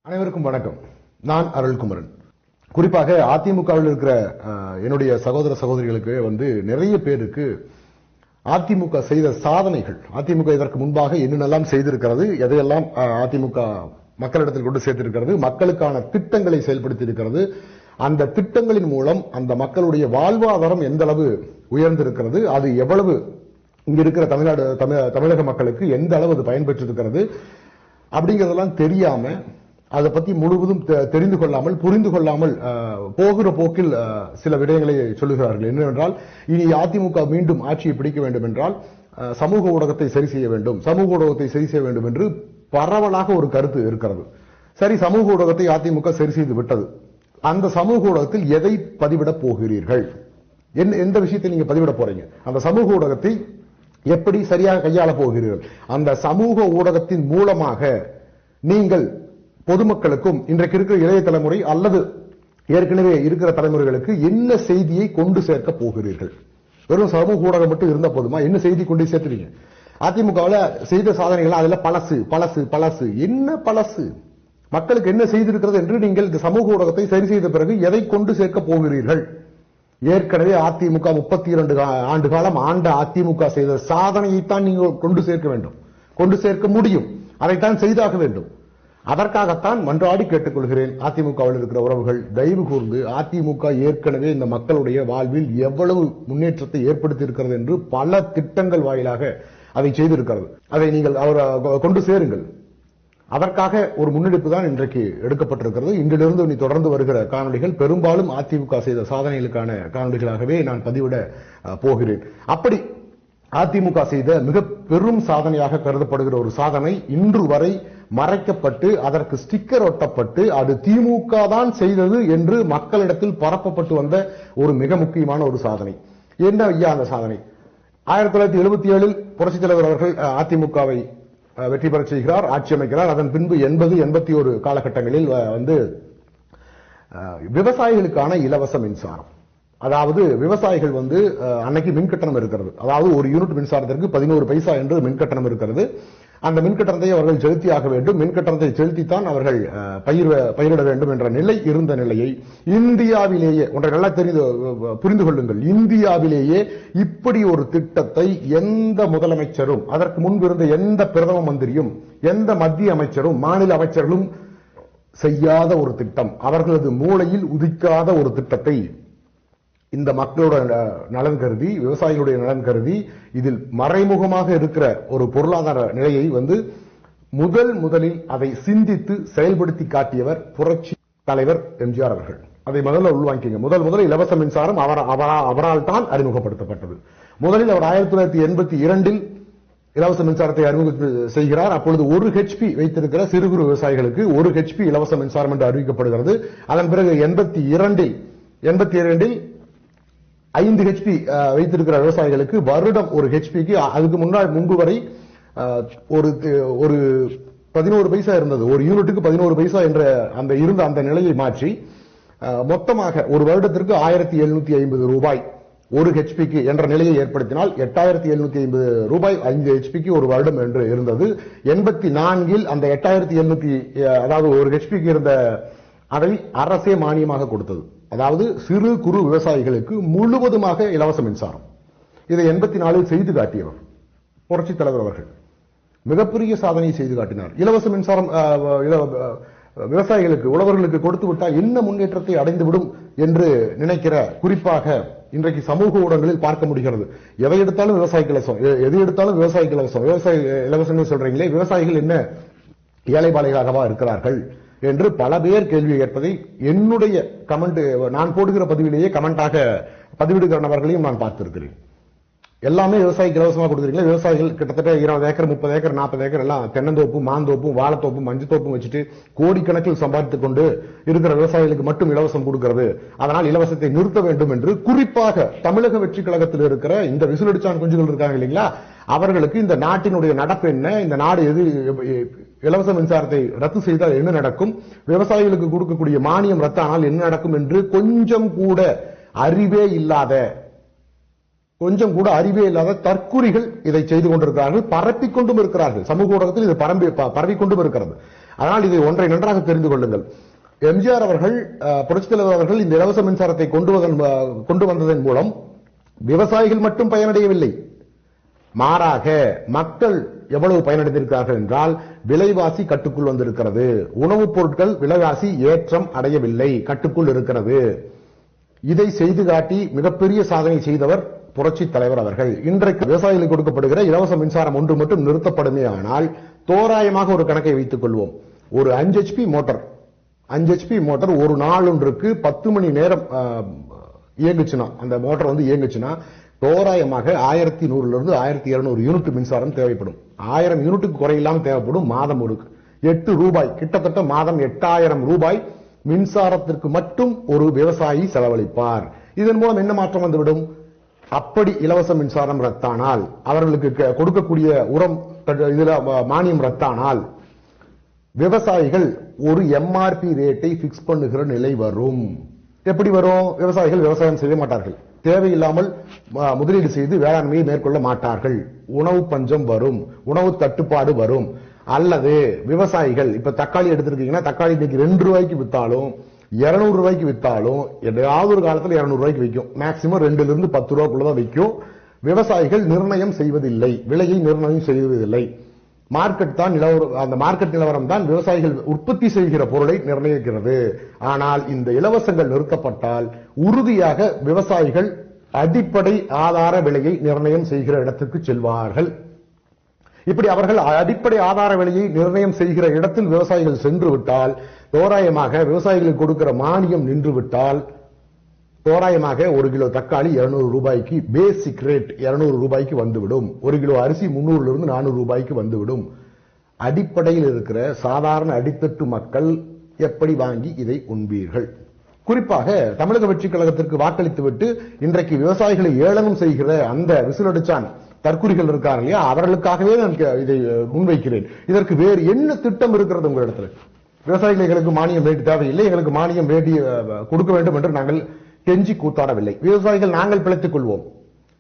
அனைவருக்கும் வணக்கம். நான் அருள்குமரன். குறிப்பாக அதிமுகவில் இருக்கிற என்னுடைய சகோதர சகோதரிகளுக்கு நிறைய பேருக்கு அதிமுக செய்த சாதனைகள், அதிமுக இதற்கு முன்பாக என்னென்னலாம் செய்திருக்கிறது, எதையெல்லாம் அதிமுக மக்களிடத்தில் கொண்டு சேர்த்திருக்கிறது, மக்களுக்கான திட்டங்களை செயல்படுத்தி இருக்கிறது, அந்த திட்டங்களின் மூலம் அந்த மக்களுடைய வாழ்வாதாரம் எந்த அளவு உயர்ந்திருக்கிறது, அது எவ்வளவு இங்க இருக்கிற தமிழக மக்களுக்கு எந்த அளவு அது பயன்பெற்றிருக்கிறது அப்படிங்கறதெல்லாம் தெரியாம, அதை பத்தி முழுவதும் தெரிந்து கொள்ளாமல் புரிந்து கொள்ளாமல் போகிற போக்கில் சில விடயங்களை சொல்லுகிறார்கள். என்னவென்றால், இனி அதிமுக மீண்டும் ஆட்சியை பிடிக்க வேண்டும் என்றால் சமூக ஊடகத்தை சரி செய்ய வேண்டும், சமூக ஊடகத்தை சரி செய்ய வேண்டும் என்று பரவலாக ஒரு கருத்து இருக்கிறது. சரி, சமூக ஊடகத்தை அதிமுக சரி செய்து விட்டது. அந்த சமூக ஊடகத்தில் எதை பதிவிட போகிறீர்கள்? எந்த விஷயத்தை நீங்க பதிவிட போறீங்க? அந்த சமூக ஊடகத்தை எப்படி சரியாக கையாள போகிறீர்கள்? அந்த சமூக ஊடகத்தின் மூலமாக நீங்கள் பொதுமக்களுக்கும், இன்றைக்கு இருக்கிற இளைய தலைமுறை அல்லது ஏற்கனவே இருக்கிற தலைமுறைகளுக்கு என்ன செய்தியை கொண்டு சேர்க்க போகிறீர்கள்? வெறும் சமூக ஊடகம் மட்டும் இருந்த போதுமா? என்ன செய்தி கொண்டு சேர்த்துறீங்க? அதிமுகவில் செய்த சாதனைகள் அதுல பழசு பழசு பழசு. என்ன பழசு? மக்களுக்கு என்ன செய்திருக்கிறது என்று நீங்கள் இந்த சமூக ஊடகத்தை சரி செய்த பிறகு எதை கொண்டு சேர்க்க போகிறீர்கள்? ஏற்கனவே அதிமுக 32 ஆண்டு காலம் ஆண்ட அதிமுக செய்த சாதனையைத்தான் நீங்கள் கொண்டு சேர்க்க வேண்டும், கொண்டு சேர்க்க முடியும், அதைத்தான் செய்தாக வேண்டும். அதற்காகத்தான் மன்றாடி கேட்டுக்கொள்கிறேன், அதிமுகவில் இருக்கிற உறவுகள் தயவு கூர்ந்து, அதிமுக ஏற்கனவே இந்த மக்களுடைய வாழ்வில் எவ்வளவு முன்னேற்றத்தை ஏற்படுத்தி இருக்கிறது என்று பல திட்டங்கள் வாயிலாக அதை செய்திருக்கிறது. அதை நீங்கள் கொண்டு சேருங்கள். அதற்காக ஒரு முன்னெடுப்பு தான் இன்றைக்கு எடுக்கப்பட்டிருக்கிறது. இன்றிலிருந்து நீ தொடர்ந்து வருகிற காணொலிகள் பெரும்பாலும் அதிமுக செய்த சாதனைகளுக்கான காணொலிகளாகவே நான் பதிவிட போகிறேன். அப்படி அதிமுக செய்த மிக பெரும் சாதனையாக கருதப்படுகிற ஒரு சாதனை இன்று வரை மறைக்கப்பட்டு அதற்கு ஸ்டிக்கர் ஒட்டப்பட்டு அது திமுக தான் செய்தது என்று மக்களிடத்தில் பரப்பப்பட்டு வந்த ஒரு மிக முக்கியமான ஒரு சாதனை. என்ன ஐயா அந்த சாதனை? 1977 புரட்சித் தலைவர் அவர்கள் அதிமுகவை வெற்றி பெற செய்கிறார், ஆட்சி அமைக்கிறார். அதன் பின்பு 80-81 காலகட்டங்களில் விவசாயிகளுக்கான இலவச மின்சாரம், அதாவது விவசாயிகள் அன்னைக்கு மின்கட்டணம் இருக்கிறது, அதாவது ஒரு யூனிட் மின்சாரத்திற்கு 11 பைசா என்று மின்கட்டணம் இருக்கிறது. அந்த மின்கட்டணத்தை அவர்கள் செலுத்தியாக வேண்டும். மின்கட்டணத்தை செலுத்தித்தான் அவர்கள் பயிரிட வேண்டும் என்ற நிலை இருந்த நிலையை இந்தியாவிலேயே, ஒன்றை நல்லா புரிந்து கொள்ளுங்கள், இந்தியாவிலேயே இப்படி ஒரு திட்டத்தை எந்த முதலமைச்சரும், அதற்கு முன்பு இருந்த எந்த பிரதம மந்திரியும், எந்த மத்திய அமைச்சரும், மாநில அமைச்சர்களும் செய்யாத ஒரு திட்டம், அவர்களது மூளையில் உதிக்காத ஒரு திட்டத்தை இந்த மக்களோட நலன் கருதி, விவசாயிகளுடைய நலன் கருதி, இதில் மறைமுகமாக இருக்கிற ஒரு பொருளாதார நிலையை முதலில் அதை சிந்தித்து செயல்படுத்தி காட்டியவர் புரட்சி தலைவர் எம்ஜிஆர் அவர்கள். அதை முதல்ல உள்வாங்கிங்க. முதல் இலவச மின்சாரம் அவரால் தான் அறிமுகப்படுத்தப்பட்டது. முதலில் அவர் 1982 இலவச மின்சாரத்தை அறிமுகம் செய்கிறார். அப்பொழுது 1 HP வைத்திருக்கிற சிறு குறு விவசாயிகளுக்கு 1 HP இலவச மின்சாரம் என்று அறிவிக்கப்படுகிறது. அதன் பிறகு 82 5 HP வைத்திருக்கிற விவசாயிகளுக்கு வருடம் 1 HPக்கு, அதுக்கு முன்பு வரை ஒரு 11 பைசா இருந்தது, ஒரு யூனிட்டுக்கு 11 பைசா என்ற அந்த நிலையை மாற்றி மொத்தமாக ஒரு வருடத்திற்கு 1750 ரூபாய் 1 HPக்கு என்ற நிலையை ஏற்படுத்தினால் 8750 ரூபாய் 5 HPக்கு ஒரு வருடம் என்று இருந்தது. 84 அந்த 8700, அதாவது 1 HPக்கு இருந்த அதை அரசே மானியமாக கொடுத்தது. அதாவது சிறு குறு விவசாயிகளுக்கு முழுவதுமாக இலவச மின்சாரம். இதை 84 செய்து காட்டியவர் புரட்சி தலைவர் அவர்கள். மிகப்பெரிய சாதனை செய்து காட்டினார். இலவச மின்சாரம் விவசாயிகளுக்கு, உழவர்களுக்கு கொடுத்து விட்டால் என்ன முன்னேற்றத்தை அடைந்துவிடும் என்று நினைக்கிற, குறிப்பாக இன்றைக்கு சமூக ஊடகங்களில் பார்க்க முடிகிறது. எதை எடுத்தாலும் விவசாயிகள் இலவசம், எது எடுத்தாலும் விவசாயிகள் இலவசம், விவசாய இலவசம் சொல்றீங்களே, விவசாயிகள் என்ன ஏழை பாலைகளாகவா இருக்கிறார்கள் என்று பல பேர் கேள்வி கேட்பதை என்னுடைய கமெண்ட், நான் போடுகிற பதிவிலேயே கமெண்டாக பதிவிடுகிற நபர்களையும் நான் பார்த்திருக்கிறேன். எல்லாமே விவசாயிக்கு இலவசமா கொடுக்குறீங்களா? விவசாயிகள் கிட்டத்தட்ட 20 ஏக்கர் 30 ஏக்கர் 40 ஏக்கர் எல்லாம் தென்னந்தோப்பும் மாந்தோப்பும் வாழைத்தோப்பும் மஞ்சத்தோப்பும் வச்சுட்டு கோடிக்கணக்கில் சம்பாதித்துக் கொண்டு இருக்கிற விவசாயிகளுக்கு மட்டும் இலவசம் கொடுக்கிறது, அதனால் இலவசத்தை நிறுத்த வேண்டும் என்று குறிப்பாக தமிழக வெற்றி கழகத்தில் இருக்கிற இந்த விசிலடிச்சான் குஞ்சுகள் இருக்காங்க இல்லைங்களா, அவர்களுக்கு இந்த நாட்டினுடைய நடப்பு என்ன, இந்த நாடு எது, இலவச மின்சாரத்தை ரத்து செய்தால் என்ன நடக்கும், விவசாயிகளுக்கு கொடுக்கக்கூடிய மானியம் ரத்தானால் என்ன நடக்கும் என்று கொஞ்சம் கூட அறிவே இல்லாத தற்குறிகள் இதை செய்து கொண்டிருக்கிறார்கள், பரப்பிக் கொண்டும் இருக்கிறார்கள். சமூக ஊடகத்தில் இது பரவிக்கொண்டும் இருக்கிறது. அதனால் இதை ஒன்றை நன்றாக தெரிந்து கொள்ளுங்கள். எம்ஜிஆர் அவர்கள், புரட்சித் தலைவர் அவர்கள் இந்த இலவச மின்சாரத்தை கொண்டு வந்ததன் மூலம் விவசாயிகள் மட்டும் பயனடையவில்லை, மாறாக மக்கள் எவ்வளவு பயனடைந்திருக்கிறார்கள் என்றால் விலைவாசி கட்டுக்குள் வந்திருக்கிறது. உணவுப் பொருட்கள் விலைவாசி ஏற்றம் அடையவில்லை, கட்டுக்குள் இருக்கிறது. இதை செய்து காட்டி மிகப்பெரிய சாதனை செய்தவர் புரட்சித் தலைவர் அவர்கள். இன்றைக்கு விவசாயிகளுக்கு கொடுக்கப்படுகிற இலவச மின்சாரம் ஒன்று மட்டும் நிறுத்தப்படுமே ஆனால், தோராயமாக ஒரு கணக்கை வைத்துக் கொள்வோம். ஒரு 5 HP மோட்டார் ஒரு நாள் ஒன்றுக்கு 10 மணி நேரம் இயங்குச்சுன்னா, அந்த மோட்டார் இயங்குச்சுன்னா தோராயமாக 1100 இருந்து 1200 யூனிட் மின்சாரம் தேவைப்படும். 1000 யூனிட்டுக்கு குறையில்லாம தேவைப்படும். மாதம் ஒரு 8 ரூபாய், கிட்டத்தட்ட மாதம் 8000 ரூபாய் மின்சாரத்திற்கு மட்டும் ஒரு விவசாயி செலவழிப்பார். இதன் மூலம் என்ன மாற்றம் வந்துவிடும்? அப்படி இலவச மின்சாரம் ரத்தானால், அவர்களுக்கு கொடுக்கக்கூடிய உரம் இதுல மானியம் ரத்தானால், விவசாயிகள் ஒரு எம்ஆர்பி ரேட்டை பிக்ஸ் பண்ணுகிற நிலை வரும். எப்படி வரும்? விவசாயிகள் விவசாயம் செய்ய மாட்டார்கள், தேவையில்லாமல் முதலீடு செய்து வேளாண்மையை மேற்கொள்ள மாட்டார்கள், உணவு பஞ்சம் வரும், உணவு தட்டுப்பாடு வரும். அல்லது விவசாயிகள், இப்ப தக்காளி எடுத்திருக்கீங்கன்னா, தக்காளி இன்னைக்கு 2 ரூபாய்க்கு வித்தாலும் 200 ரூபாய்க்கு வித்தாலும் ஏதாவது ஒரு காலத்தில் 200 ரூபாய்க்கு விற்கும். மேக்சிமம் 2 இருந்து 10 ரூபாய்க்குள்ளதான் விற்கும். விவசாயிகள் நிர்ணயம் செய்வதில்லை, விலையை நிர்ணயம் செய்வதில்லை. மார்க்கெட் தான் அந்த மார்க்கெட் நிலவரம் தான் விவசாயிகள் உற்பத்தி செய்கிற பொருளை நிர்ணயிக்கிறது. ஆனால் இந்த இலவசங்கள் நிறுத்தப்பட்டால் உறுதியாக விவசாயிகள் அடிப்படை ஆதார விலையை நிர்ணயம் செய்கிற இடத்துக்கு செல்வார்கள். இப்படி அவர்கள் அடிப்படை ஆதார விலையை நிர்ணயம் செய்கிற இடத்தில் விவசாயிகள் சென்று விட்டால், தோராயமாக விவசாயிகளுக்கு கொடுக்கிற மானியம் நின்று விட்டால், தோராயமாக 1 கிலோ தக்காளி 200 ரூபாய்க்கு, பேசிக் ரேட் 200 ரூபாய்க்கு வந்துவிடும். 1 கிலோ அரிசி 300 இருந்து 400 ரூபாய்க்கு வந்துவிடும். அடிப்படையில் இருக்கிற சாதாரண அடித்தட்டு மக்கள் எப்படி வாங்கி இதை உண்பீர்கள்? குறிப்பாக தமிழக வெற்றி கழகத்திற்கு வாக்களித்துவிட்டு இன்றைக்கு விவசாயிகளை ஏளனம் செய்கிற அந்த விசிலடிச்சான் தற்குறிகள் இருக்காங்க இல்லையா, அவர்களுக்காகவே நான் இதை முன்வைக்கிறேன். இதற்கு வேறு என்ன திட்டம் இருக்கிறது உங்களிடத்தில்? விவசாயிகள் எங்களுக்கு மானியம் வேண்டி தேவையில்லை, எங்களுக்கு மானியம் வேண்டி கொடுக்க வேண்டும் என்று நாங்கள் கெஞ்சி கூத்தாடவில்லை. விவசாயிகள் நாங்கள் பிழைத்துக் கொள்வோம்.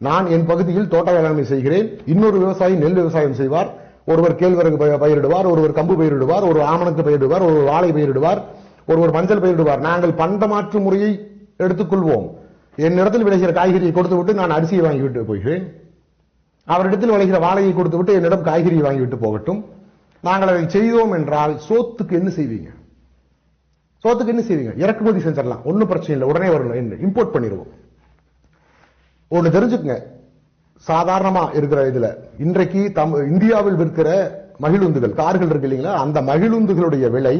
நான் என் பகுதியில் தோட்ட வேளாண்மை செய்கிறேன், இன்னொரு விவசாயி நெல் விவசாயம் செய்வார், ஒருவர் கேழ்வரகு பயிரிடுவார், ஒருவர் கம்பு பயிரிடுவார், ஒரு ஆமணக்கு பயிரிடுவார், ஒரு வாழை பயிரிடுவார், ஒருவர் மஞ்சள் பயிரிடுவார். நாங்கள் பண்டமாற்று முறையை எடுத்துக்கொள்வோம். என்னிடத்தில் விளைகிற காய்கறியை கொடுத்து விட்டு நான் அரிசியை வாங்கிவிட்டு போகிறேன், அவரிடத்தில் விளைகிற வாழையை கொடுத்து விட்டு என்னிடம் காய்கறியை வாங்கிவிட்டு போகட்டும். நாங்கள் அதை செய்தோம் என்றால் சோத்துக்கு என்ன செய்வீங்க? சோத்துக்கு என்ன செய்வீங்க? இறக்குமதி செஞ்சிடலாம், ஒன்னும் பிரச்சனை இல்லை, உடனே வரணும், இம்போர்ட் பண்ணிடுவோம். ஒண்ணு தெரிஞ்சுக்குங்க, சாதாரணமா இருக்கிற இதுல இன்றைக்கு இந்தியாவில் விற்கிற மகிழுந்துகள், கார்கள் இருக்கு இல்லைங்களா, அந்த மகிழுந்துகளுடைய விலை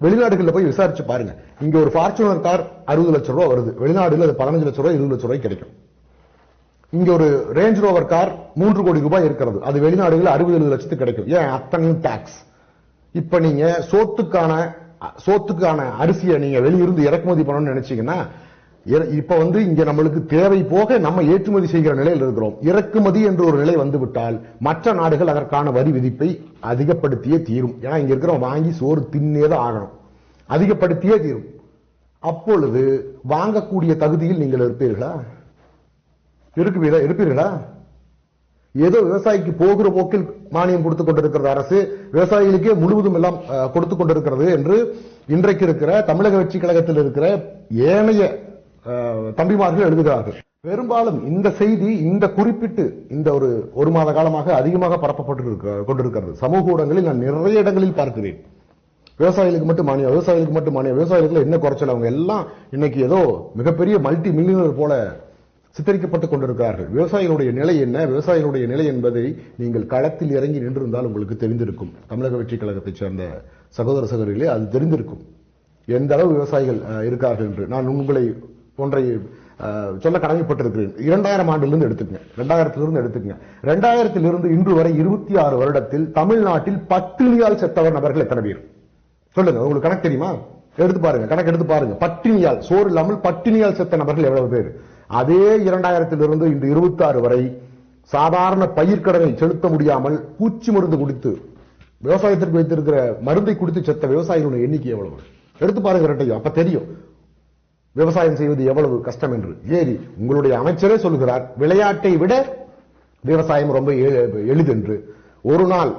வெளிநாடுகளில் போய் விசாரிச்சு பாருங்க. இங்க ஒரு ஃபார்ச்சுனர் கார் 60 லட்சம் ரூபாய் வருது, வெளிநாடுல அது 15 லட்சம் ரூபாய் 20 லட்சம் ரூபாய் கிடைக்கும். இங்க ஒரு ரேஞ்ச் ரோவர் கார் 3 கோடி ரூபாய் இருக்கிறது, அது வெளிநாடுகளில் 60 லட்சத்துக்கு கிடைக்கும். ஏன் அத்தனையும் டாக்ஸ்? இப்ப நீங்க சோத்துக்கான அரிசியை நீங்க வெளியிருந்து இறக்குமதி பண்ணணும்னு நினைச்சீங்கன்னா, இப்ப இங்க நம்மளுக்கு தேவை போக நம்ம ஏற்றுமதி செய்கிற நிலையில் இருக்கிறோம். இறக்குமதி என்று ஒரு நிலை வந்துவிட்டால் மற்ற நாடுகள் அதற்கான வரி விதிப்பை அதிகப்படுத்தியே தீரும். ஏன்னா இங்க இருக்கிறவங்க வாங்கி சோறு தின்னேதான் ஆகணும், அதிகப்படுத்தியே தீரும். அப்பொழுது வாங்கக்கூடிய தகுதியில் நீங்கள் இருப்பீர்களா? இருப்பீர்களா? ஏதோ விவசாயிக்கு போகிற போக்கில் மானியம் கொடுத்துக் கொண்டிருக்கிறது அரசு, விவசாயிகளுக்கே முழுவதும் எல்லாம் கொடுத்துக் கொண்டிருக்கிறது என்று இன்றைக்கு இருக்கிற தமிழக வெற்றி கழகத்தில் இருக்கிற ஏனைய தம்பிமார்கள் எழுதுகிறார்கள். பெரும்பாலும் இந்த செய்தி இந்த குறிப்பிட்டு இந்த ஒரு மாத காலமாக அதிகமாக பரப்பப்பட்டு கொண்டிருக்கிறது. சமூக ஊடகங்களில் நான் நிறைய இடங்களில் பார்க்கிறேன். விவசாயிகளுக்கு மட்டும் மானியம், விவசாயிகளுக்கு மட்டும் மானியம், விவசாயிகளுக்கு என்ன குறைச்சல், அவங்க எல்லாம் இன்னைக்கு ஏதோ மிகப்பெரிய மல்டி மில்லியனர் போல சித்தரிக்கப்பட்டுக் கொண்டிருக்கிறார்கள். விவசாயிகளுடைய நிலை என்ன, விவசாயிகளுடைய நிலை என்பதை நீங்கள் களத்தில் இறங்கி நின்றிருந்தால் உங்களுக்கு தெரிந்திருக்கும். தமிழக வெற்றி கழகத்தைச் சேர்ந்த சகோதர சகோதரிகளே, அது தெரிந்திருக்கும் எந்த அளவு விவசாயிகள் இருக்கார்கள் என்று. நான் உங்களை ஒன்றை சொல்ல கடமைப்பட்டிருக்கிறேன். 2000 ஆண்டிலிருந்து எடுத்துக்கங்க, 2000 எடுத்துக்கங்க. 2000 இன்று வரை 26 வருடத்தில் தமிழ்நாட்டில் பட்டினியால் செத்தவர் நபர்கள் எத்தனை பேர் சொல்லுங்க? உங்களுக்கு கணக்கு தெரியுமா? எடுத்து பாருங்க, கணக்கு எடுத்து பாருங்க. பட்டினியால், சோறு இல்லாமல் பட்டினியால் செத்த நபர்கள் எவ்வளவு பேர்? அதே 2000 இன்று 26 வரை சாதாரண பயிர்க்கடனை செலுத்த முடியாமல் பூச்சி மருந்து குடித்து விவசாயத்திற்கு வைத்திருக்கிற மருந்தை குடித்து செத்த விவசாயிகளுடைய எண்ணிக்கை எவ்வளவு? எடுத்து பாருங்க ரெட்டையும், அப்ப தெரியும் விவசாயம் செய்வது எவ்வளவு கஷ்டம் என்று. ஏறி உங்களுடைய அமைச்சரே சொல்கிறார், விளையாட்டை விட விவசாயம் ரொம்ப எளிதென்று. ஒரு நாள்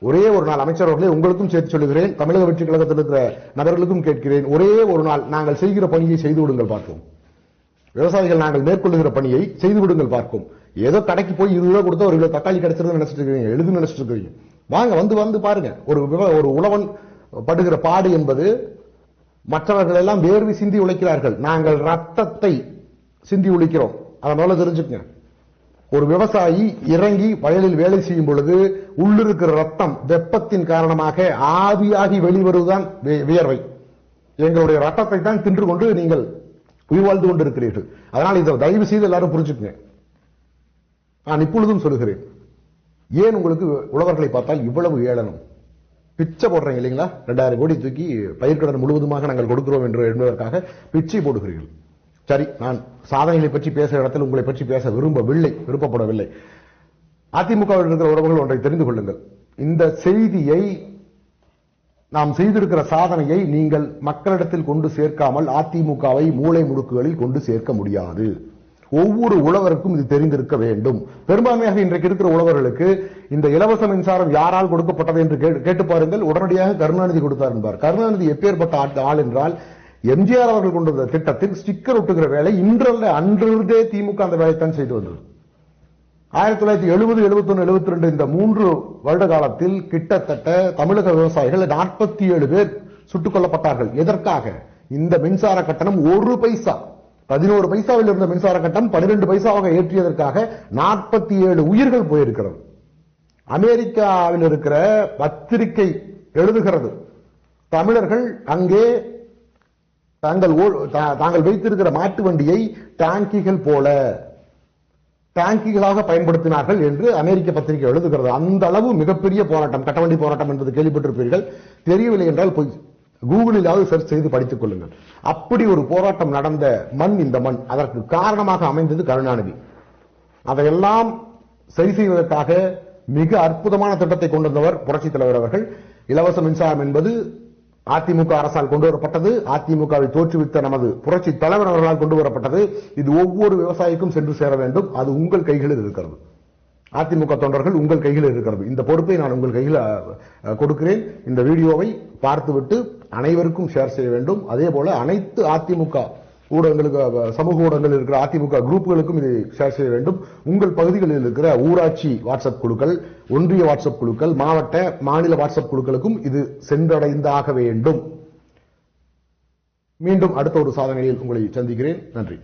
ஒரே ஒரு நாள் அமைச்சர் அவர்களே உங்களுக்கும் சேர்த்து சொல்லுகிறேன், தமிழக வெற்றி கழகத்தில் இருக்கிற நபர்களுக்கும் கேட்கிறேன், ஒரே ஒரு நாள் நாங்கள் செய்கிற பணியை செய்து விடுங்கள் பார்ப்போம். விவசாயிகள் நாங்கள் மேற்கொள்ளுகிற பணியை செய்து விடுங்கள் பார்ப்போம். ஏதோ கடைக்கு போய் 20 ரூபாய் கொடுத்தா ஒரு கிலோ தக்காளி கிடைச்சிருந்து நினைச்சிட்டு இருக்கீங்க, எழுது நினைச்சிட்டு இருக்கீங்க. வாங்க வந்து பாருங்க. ஒரு உழவன் படுகிற பாடு என்பது, மற்றவர்கள் எல்லாம் வேர்வை சிந்தி உழைக்கிறார்கள், நாங்கள் ரத்தத்தை சிந்தி உழைக்கிறோம். அதனால தெரிஞ்சுக்கங்க, ஒரு விவசாயி இறங்கி வயலில் வேலை செய்யும் பொழுது உள்ளிருக்கிற ரத்தம் வெப்பத்தின் காரணமாக ஆவியாகி வெளிவருவதுதான் வியர்வை. எங்களுடைய ரத்தத்தை தான் தின்று கொண்டு நீங்கள் உயிர் வாழ்ந்து கொண்டிருக்கிறீர்கள். அதனால் இதை தயவு செய்து எல்லாரும் புரிஞ்சுக்குங்க. நான் இப்பொழுதும் சொல்லுகிறேன், ஏன் உங்களுக்கு உழவர்களை பார்த்தால் இவ்வளவு ஏளனம்? பிச்சை போடுறீங்க இல்லைங்களா? 2000 கோடி தூக்கி பயிர்க்கடன் முழுவதுமாக நாங்கள் கொடுக்கிறோம் என்று என்பதற்காக பிச்சை போடுகிறீர்கள். சரி, நான் சாதனைகளை பற்றி பேசுகிற இடத்தில் உங்களை பற்றி பேச விருப்பப்படவில்லை. அதிமுகவில் இருக்கிற உறவுகள் ஒன்றை தெரிந்து கொள்ளுங்கள். இந்த செய்தியை, நாம் செய்திருக்கிற சாதனையை நீங்கள் மக்களிடத்தில் கொண்டு சேர்க்காமல் அதிமுகவை மூளை முடுக்குகளில் கொண்டு சேர்க்க முடியாது. ஒவ்வொரு உழவருக்கும் இது தெரிந்திருக்க வேண்டும். பெரும்பான்மையாக இன்றைக்கு இருக்கிற உழவர்களுக்கு இந்த இலவச மின்சாரம் யாரால் கொடுக்கப்பட்டது என்று கேட்டு பாருங்கள். உடனடியாக கருணாநிதி கொடுத்தார் என்பார். கருணாநிதி எப்பேற்பட்ட ஆள் என்றால், எம்ஜிஆர் அவர்கள் கொண்டு வந்த திட்டத்தில் ஸ்டிக்கர் ஒட்டுகிற வேலை இன்றல்ல அன்றிருந்தே திமுக அந்த வேலைத்தான் செய்து வந்தது. 1970, 71, 72 இந்த 3 வருட காலத்தில் கிட்டத்தட்ட தமிழக விவசாயிகள் 47 பேர் சுட்டுக் கொல்லப்பட்டார்கள். எதற்காக? இந்த மின்சார கட்டணம் 1 பைசா, 11 பைசாவில் இருந்த மின்சார கட்டணம் 12 பைசாவாக ஏற்றியதற்காக 47 உயிர்கள் போயிருக்கிறது. அமெரிக்காவில் இருக்கிற பத்திரிகை எழுதுகிறது, தமிழர்கள் அங்கே தாங்கள் வைத்திருக்கிற மாட்டு வண்டியை டாங்கிகளாக பயன்படுத்தினார்கள் என்று அமெரிக்க பத்திரிகை எழுதுகிறது. அந்த அளவு மிகப்பெரிய போராட்டம், கட்டவண்டி போராட்டம் என்பது கேள்விப்பட்டிருப்பீர்கள். தெரியவில்லை என்றால் போய் கூகுளிலாவது சர்ச் செய்து படித்துக் கொள்ளுங்கள். அப்படி ஒரு போராட்டம் நடந்த மண் இந்த மண். அதற்கு காரணமாக அமைந்தது கருணாநிதி. அதையெல்லாம் சரி செய்வதற்காக மிக அற்புதமான திட்டத்தை கொண்டு வந்தவர் புரட்சித் தலைவர் அவர்கள். இலவச மின்சாரம் என்பது அதிமுக அரசால் கொண்டு வரப்பட்டது. அதிமுகவை தோற்றுவித்த நமது புரட்சி தலைவர் அவர்களால் கொண்டு வரப்பட்டது. இது ஒவ்வொரு விவசாயிக்கும் சென்று சேர வேண்டும். அது உங்கள் கைகளில் இருக்கிறது. அதிமுக தொண்டர்கள் உங்கள் கையில் இருக்கிறது. இந்த பொறுப்பை நான் உங்கள் கையில் கொடுக்கிறேன். இந்த வீடியோவை பார்த்துவிட்டு அனைவருக்கும் ஷேர் செய்ய வேண்டும். அதே போல அனைத்து அதிமுக ஊடகங்களுக்கு, சமூக ஊடகங்கள் இருக்கிற அதிமுக குரூப்புகளுக்கும் இதை ஷேர் செய்ய வேண்டும். உங்கள் பகுதிகளில் இருக்கிற ஊராட்சி வாட்ஸ்அப் குழுக்கள், ஒன்றிய வாட்ஸ்அப் குழுக்கள், மாவட்ட மாநில வாட்ஸ்அப் குழுக்களுக்கும் இது சென்றடைந்தாக வேண்டும். மீண்டும் அடுத்த ஒரு சாதனையில் உங்களை சந்திக்கிறேன். நன்றி.